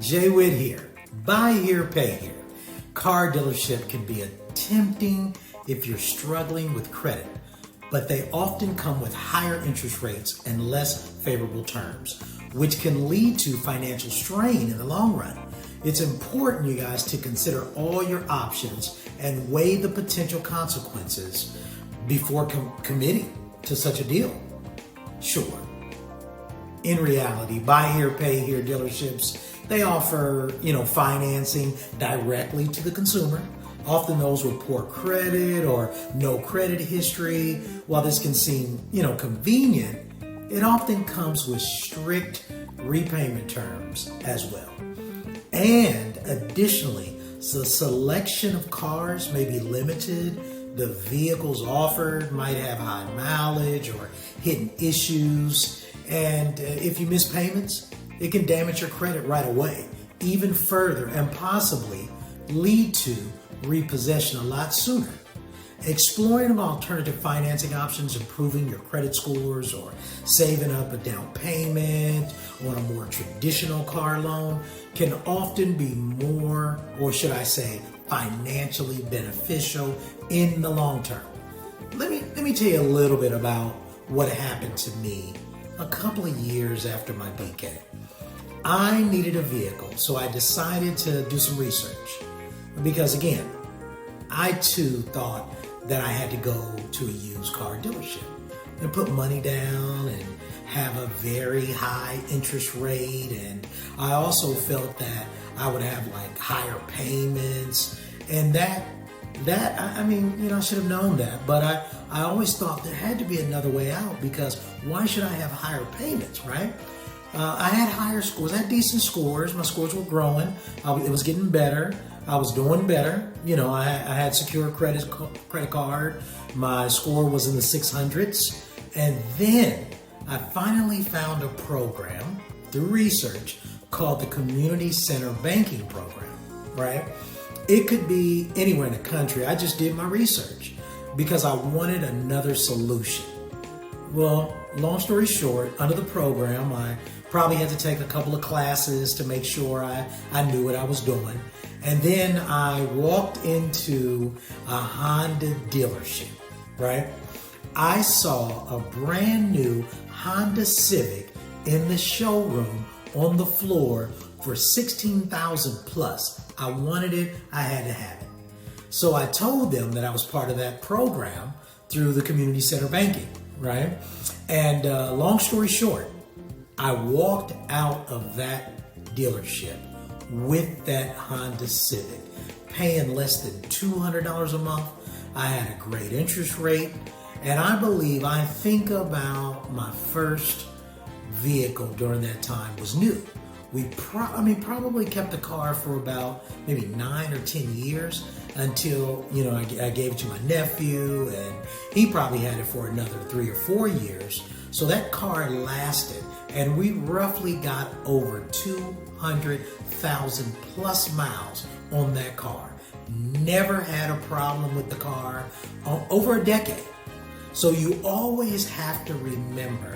Jay Witt here. Buy here, pay here. Car dealership can be tempting if you're struggling with credit, but they often come with higher interest rates and less favorable terms, which can lead to financial strain in the long run. It's important, you guys, to consider all your options and weigh the potential consequences before committing to such a deal. Sure, in reality, buy here, pay here dealerships, they offer, financing directly to the consumer. Often those with poor credit or no credit history. While this can seem, convenient, it often comes with strict repayment terms as well. And additionally, the selection of cars may be limited. The vehicles offered might have high mileage or hidden issues. And if you miss payments, it can damage your credit right away, even further, and possibly lead to repossession a lot sooner. Exploring alternative financing options, improving your credit scores, or saving up a down payment on a more traditional car loan can often be more, or should I say, financially beneficial in the long term. Let me tell you a little bit about what happened to me a couple of years after my BK. I needed a vehicle, so I decided to do some research because, again, I too thought that I had to go to a used car dealership and put money down and have a very high interest rate. And I also felt that I would have higher payments, and I should have known that, but I always thought there had to be another way out, because why should I have higher payments, right? I had higher scores. I had decent scores. My scores were growing. It was getting better. I was doing better. I had secure credit card. My score was in the 600s. And then I finally found a program through research called the Community Center Banking Program, right? It could be anywhere in the country. I just did my research because I wanted another solution. Well, long story short, under the program, I probably had to take a couple of classes to make sure I knew what I was doing. And then I walked into a Honda dealership, right? I saw a brand new Honda Civic in the showroom on the floor for $16,000 plus. I wanted it, I had to have it. So I told them that I was part of that program through the Community Center Banking, right? And long story short, I walked out of that dealership with that Honda Civic, paying less than $200 a month. I had a great interest rate, and I think about my first vehicle during that time was new. We probably kept the car for about maybe 9 or 10 years until, I gave it to my nephew, and he probably had it for another 3 or 4 years. So that car lasted, and we roughly got over 200,000 plus miles on that car. Never had a problem with the car over a decade. So you always have to remember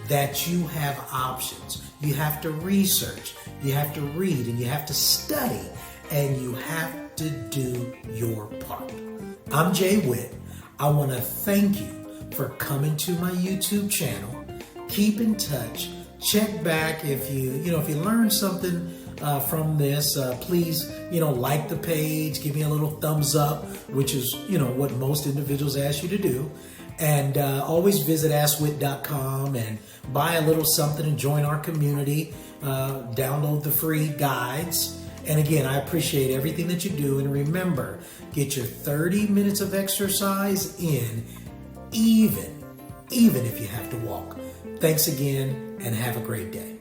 that you have options. You have to research, you have to read, and you have to study, and you have to do your part. I'm Jay Witt. I want to thank you for coming to my YouTube channel. Keep in touch. Check back if you learned something from this. Please, like the page, give me a little thumbs up, which is, what most individuals ask you to do. And always visit AskWitt.com and buy a little something and join our community. Download the free guides. And again, I appreciate everything that you do. And remember, get your 30 minutes of exercise in, even if you have to walk. Thanks again, and have a great day.